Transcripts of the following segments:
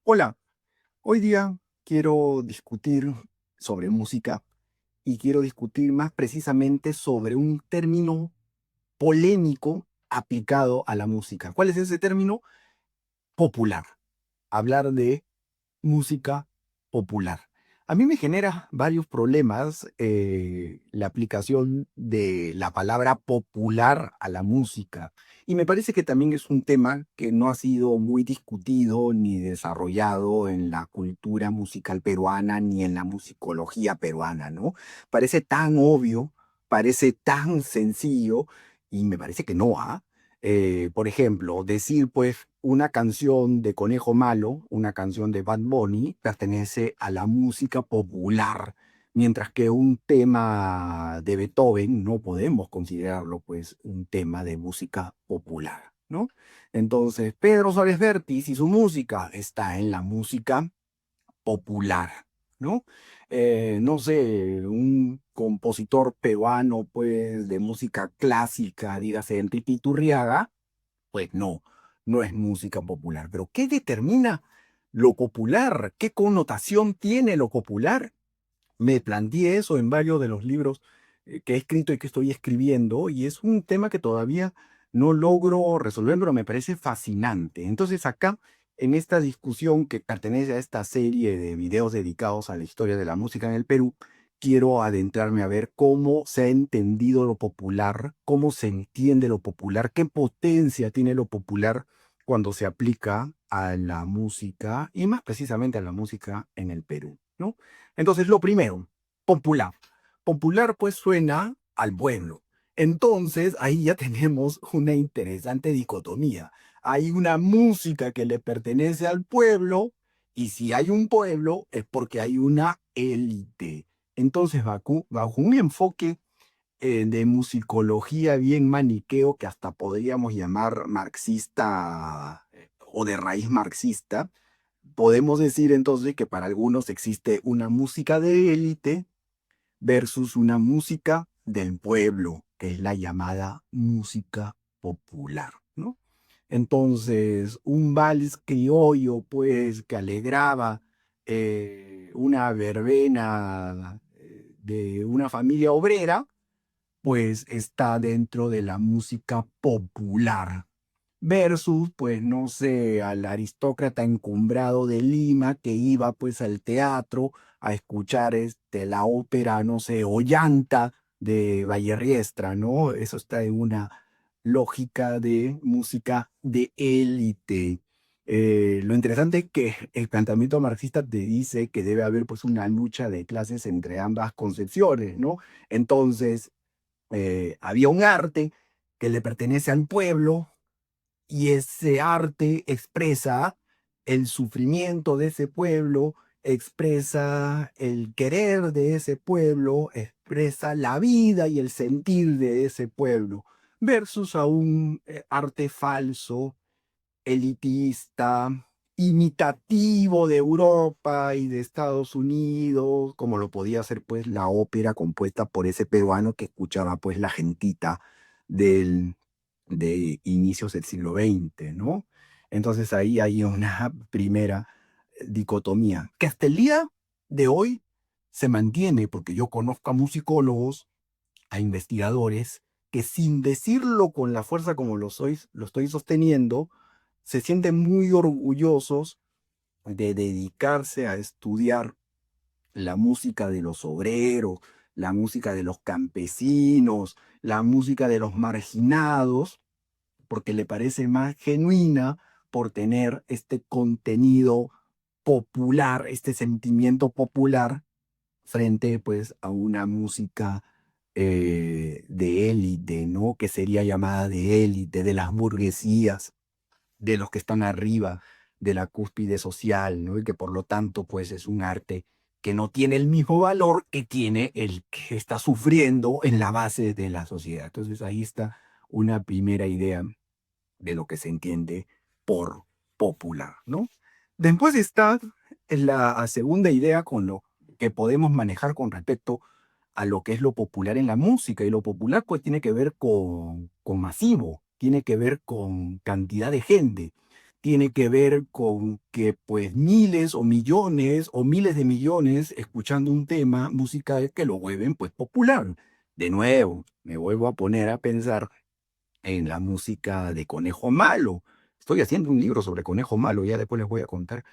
Hola, hoy día quiero discutir sobre música y quiero discutir más precisamente sobre un término polémico aplicado a la música. ¿Cuál es ese término? Popular. Hablar de música popular. A mí me genera varios problemas la aplicación de la palabra popular a la música. Y me parece que también es un tema que no ha sido muy discutido ni desarrollado en la cultura musical peruana ni en la musicología peruana, ¿no? Parece tan obvio, parece tan sencillo y me parece que no, ¿ah? Por ejemplo, decir pues una canción de Conejo Malo, una canción de Bad Bunny, pertenece a la música popular, mientras que un tema de Beethoven no podemos considerarlo pues un tema de música popular, ¿no? Entonces, Pedro Suárez Vértiz y su música está en la música popular, ¿no? No sé, un compositor peruano, pues, de música clásica, dígase Enrique Iturriaga, pues no, no es música popular. Pero ¿qué determina lo popular? ¿Qué connotación tiene lo popular? Me planteé eso en varios de los libros que he escrito y que estoy escribiendo, y es un tema que todavía no logro resolver, pero me parece fascinante. Entonces acá, en esta discusión que pertenece a esta serie de videos dedicados a la historia de la música en el Perú, quiero adentrarme a ver cómo se ha entendido lo popular, cómo se entiende lo popular, qué potencia tiene lo popular cuando se aplica a la música y más precisamente a la música en el Perú, ¿no? Entonces, lo primero, popular. Popular pues suena al pueblo. Entonces, ahí ya tenemos una interesante dicotomía. Hay una música que le pertenece al pueblo y si hay un pueblo es porque hay una élite. Entonces, bajo un enfoque de musicología bien maniqueo que hasta podríamos llamar marxista o de raíz marxista, podemos decir entonces que para algunos existe una música de élite versus una música del pueblo, que es la llamada música popular, ¿no? Entonces, un vals criollo, pues, que alegraba una verbena de una familia obrera, pues está dentro de la música popular versus, pues, no sé, al aristócrata encumbrado de Lima que iba, pues, al teatro a escuchar la ópera, no sé, Ollanta de Riestra, ¿no? Eso está en una lógica de música de élite. Lo interesante es que el planteamiento marxista te dice que debe haber, pues, una lucha de clases entre ambas concepciones, ¿no? Entonces, había un arte que le pertenece al pueblo y ese arte expresa el sufrimiento de ese pueblo, expresa el querer de ese pueblo, expresa la vida y el sentir de ese pueblo, versus a un arte falso, elitista, imitativo de Europa y de Estados Unidos, como lo podía ser pues la ópera compuesta por ese peruano que escuchaba pues la gentita del, de inicios del siglo XX, ¿no? Entonces ahí hay una primera dicotomía que hasta el día de hoy se mantiene, porque yo conozco a musicólogos, a investigadores, que sin decirlo con la fuerza como lo estoy sosteniendo, se sienten muy orgullosos de dedicarse a estudiar la música de los obreros, la música de los campesinos, la música de los marginados, porque le parece más genuina por tener este contenido popular, este sentimiento popular frente pues a una música de élite, ¿no? Que sería llamada de élite, de las burguesías, de los que están arriba de la cúspide social, ¿no? Y que por lo tanto, pues es un arte que no tiene el mismo valor que tiene el que está sufriendo en la base de la sociedad. Entonces ahí está una primera idea de lo que se entiende por popular, ¿no? Después está la segunda idea con lo que podemos manejar con respecto a lo que es lo popular en la música. Y lo popular tiene que ver con masivo, tiene que ver con cantidad de gente. tiene que ver con que pues miles o millones o miles de millones escuchando un tema musical que lo vuelven pues popular. De nuevo, me vuelvo a poner a pensar en la música de Conejo Malo. Estoy haciendo un libro sobre Conejo Malo, ya después les voy a contar.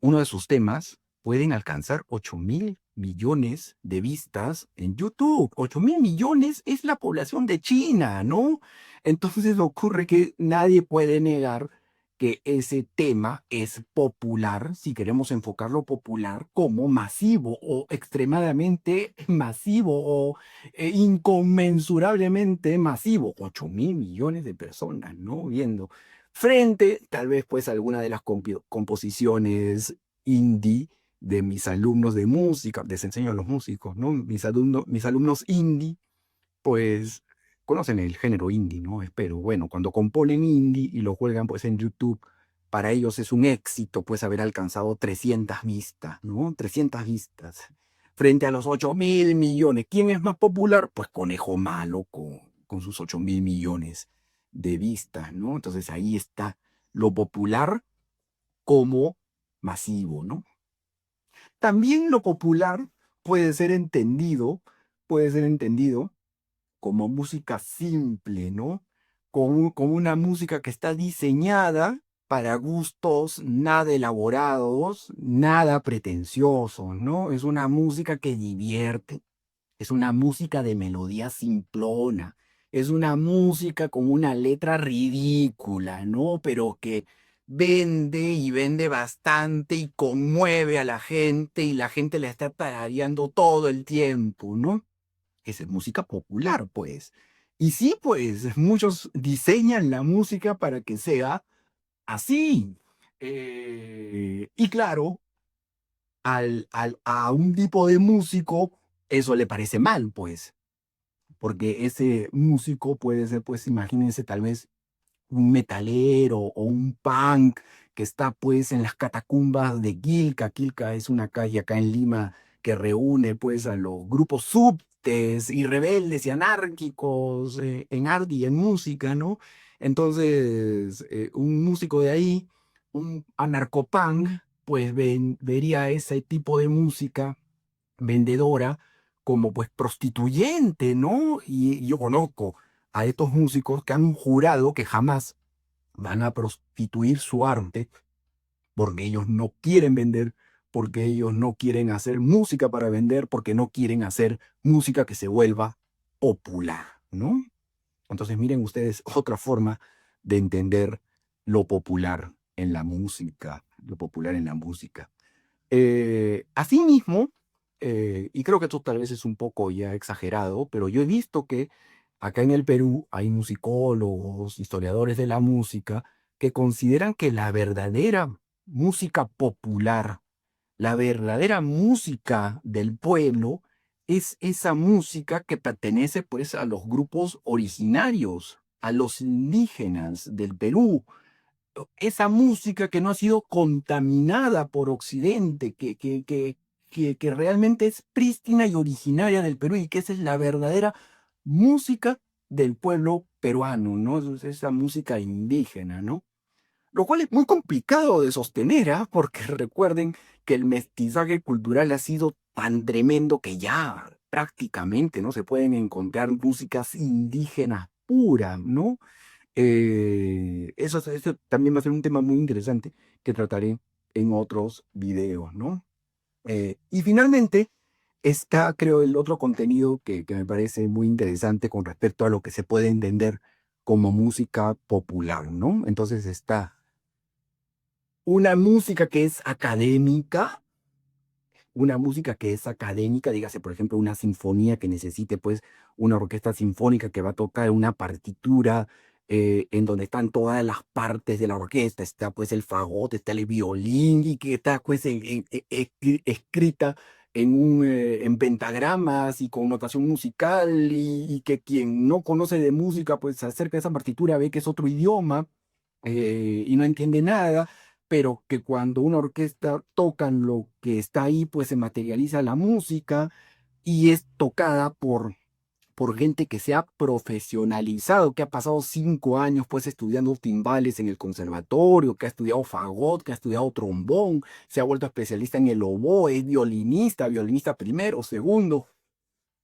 Uno de sus temas pueden alcanzar 8.000 millones de vistas en YouTube. 8.000 millones es la población de China, ¿no? Entonces ocurre que nadie puede negar que ese tema es popular, si queremos enfocarlo popular, como masivo o extremadamente masivo o inconmensurablemente masivo, 8.000 millones de personas, ¿no? Viendo. Frente, tal vez, pues, a alguna de las composiciones indie de mis alumnos de música, les enseño a los músicos, ¿no? Mis alumnos indie, pues, conocen el género indie, ¿no? Espero. Bueno, cuando componen indie y lo juegan, pues, en YouTube, para ellos es un éxito, pues, haber alcanzado 300 vistas, ¿no? 300 vistas frente a los 8.000 millones. ¿Quién es más popular? Pues Conejo Malo con sus 8.000 millones de vistas, ¿no? Entonces ahí está lo popular como masivo, ¿no? También lo popular puede ser entendido como música simple, ¿no? Como una música que está diseñada para gustos nada elaborados, nada pretenciosos, ¿no? Es una música que divierte, es una música de melodía simplona, es una música con una letra ridícula, ¿no? Pero que vende y vende bastante y conmueve a la gente y la gente la está tarareando todo el tiempo, ¿no? Esa es música popular, pues. Y sí, pues muchos diseñan la música para que sea así. Y claro, a un tipo de músico eso le parece mal, pues, porque ese músico puede ser, pues, imagínense, tal vez un metalero o un punk que está pues en las catacumbas de Quilca. Quilca es una calle acá en Lima que reúne pues a los grupos subtes y rebeldes y anárquicos en arte y en música, ¿no? Entonces, un músico de ahí, un anarcopunk, pues vería ese tipo de música vendedora como pues prostituyente, ¿no? Y yo conozco a estos músicos que han jurado que jamás van a prostituir su arte porque ellos no quieren vender, porque ellos no quieren hacer música para vender, porque no quieren hacer música que se vuelva popular, ¿no? Entonces miren ustedes otra forma de entender lo popular en la música, lo popular en la música. Asimismo, y creo que esto tal vez es un poco ya exagerado, pero yo he visto que acá en el Perú hay musicólogos, historiadores de la música, que consideran que la verdadera música popular, la verdadera música del pueblo, es esa música que pertenece pues a los grupos originarios, a los indígenas del Perú, esa música que no ha sido contaminada por Occidente, que realmente es prístina y originaria del Perú y que esa es la verdadera música del pueblo peruano, ¿no? Es esa música indígena, ¿no? Lo cual es muy complicado de sostener, ¿ah? Porque recuerden que el mestizaje cultural ha sido tan tremendo que ya prácticamente no se pueden encontrar músicas indígenas puras, ¿no? Eso también va a ser un tema muy interesante que trataré en otros videos, ¿no? Y finalmente está, creo, el otro contenido que me parece muy interesante con respecto a lo que se puede entender como música popular, ¿no? Entonces está una música que es académica, una música que es académica, dígase, por ejemplo, una sinfonía que necesite, pues, una orquesta sinfónica que va a tocar una partitura en donde están todas las partes de la orquesta, está, pues, el fagote, está el violín, y que está, pues, escrita en pentagramas y con notación musical, y que quien no conoce de música, pues, se acerca a esa partitura, ve que es otro idioma, y no entiende nada, pero que cuando una orquesta tocan lo que está ahí, pues se materializa la música y es tocada por gente que se ha profesionalizado, que ha pasado 5 años pues estudiando timbales en el conservatorio, que ha estudiado fagot, que ha estudiado trombón, se ha vuelto especialista en el oboe, es violinista, violinista primero, segundo,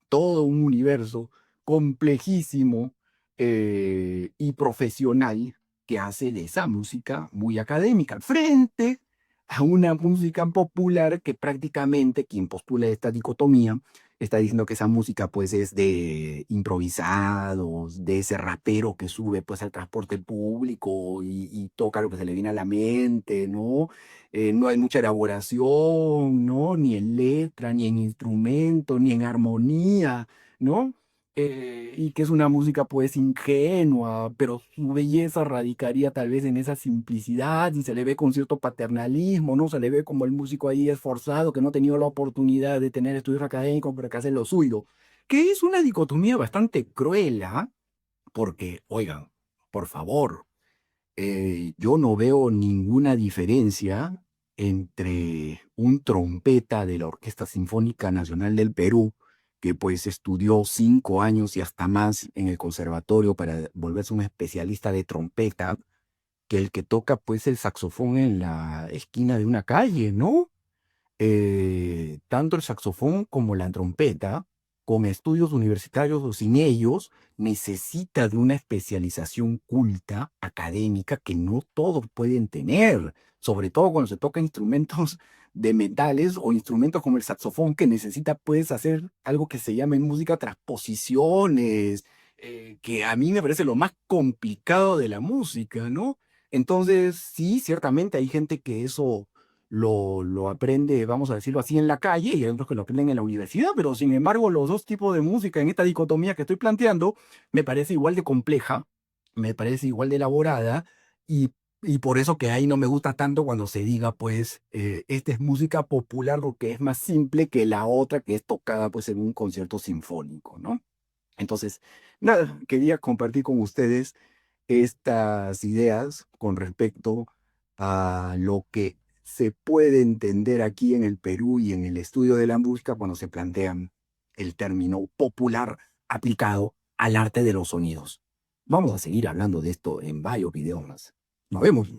todo un universo complejísimo y profesional que hace de esa música muy académica, frente a una música popular que prácticamente quien postula esta dicotomía está diciendo que esa música pues es de improvisados, de ese rapero que sube pues al transporte público y toca lo que se le viene a la mente, ¿no? No hay mucha elaboración, ¿no? Ni en letra, ni en instrumento, ni en armonía, ¿no? Y que es una música pues ingenua, pero su belleza radicaría tal vez en esa simplicidad y se le ve con cierto paternalismo, ¿no? Se le ve como el músico ahí esforzado que no ha tenido la oportunidad de tener estudios académicos para que hace lo suyo, que es una dicotomía bastante cruel, ¿ah? Porque, oigan, por favor, yo no veo ninguna diferencia entre un trompeta de la Orquesta Sinfónica Nacional del Perú, que pues estudió 5 años y hasta más en el conservatorio para volverse un especialista de trompeta, que el que toca pues el saxofón en la esquina de una calle, ¿no? Tanto el saxofón como la trompeta, con estudios universitarios o sin ellos, necesita de una especialización culta, académica, que no todos pueden tener, sobre todo cuando se toca instrumentos de metales o instrumentos como el saxofón, que necesita, puedes hacer algo que se llama en música transposiciones, que a mí me parece lo más complicado de la música, ¿no? Entonces, sí, ciertamente hay gente que eso lo aprende, vamos a decirlo así, en la calle y hay otros que lo aprenden en la universidad, pero sin embargo los dos tipos de música en esta dicotomía que estoy planteando me parece igual de compleja, me parece igual de elaborada y, y por eso que ahí no me gusta tanto cuando se diga pues esta es música popular porque es más simple que la otra que es tocada pues en un concierto sinfónico, ¿no? Entonces, nada, quería compartir con ustedes estas ideas con respecto a lo que se puede entender aquí en el Perú y en el estudio de la música cuando se plantean el término popular aplicado al arte de los sonidos. Vamos a seguir hablando de esto en varios videos más. Nos vemos.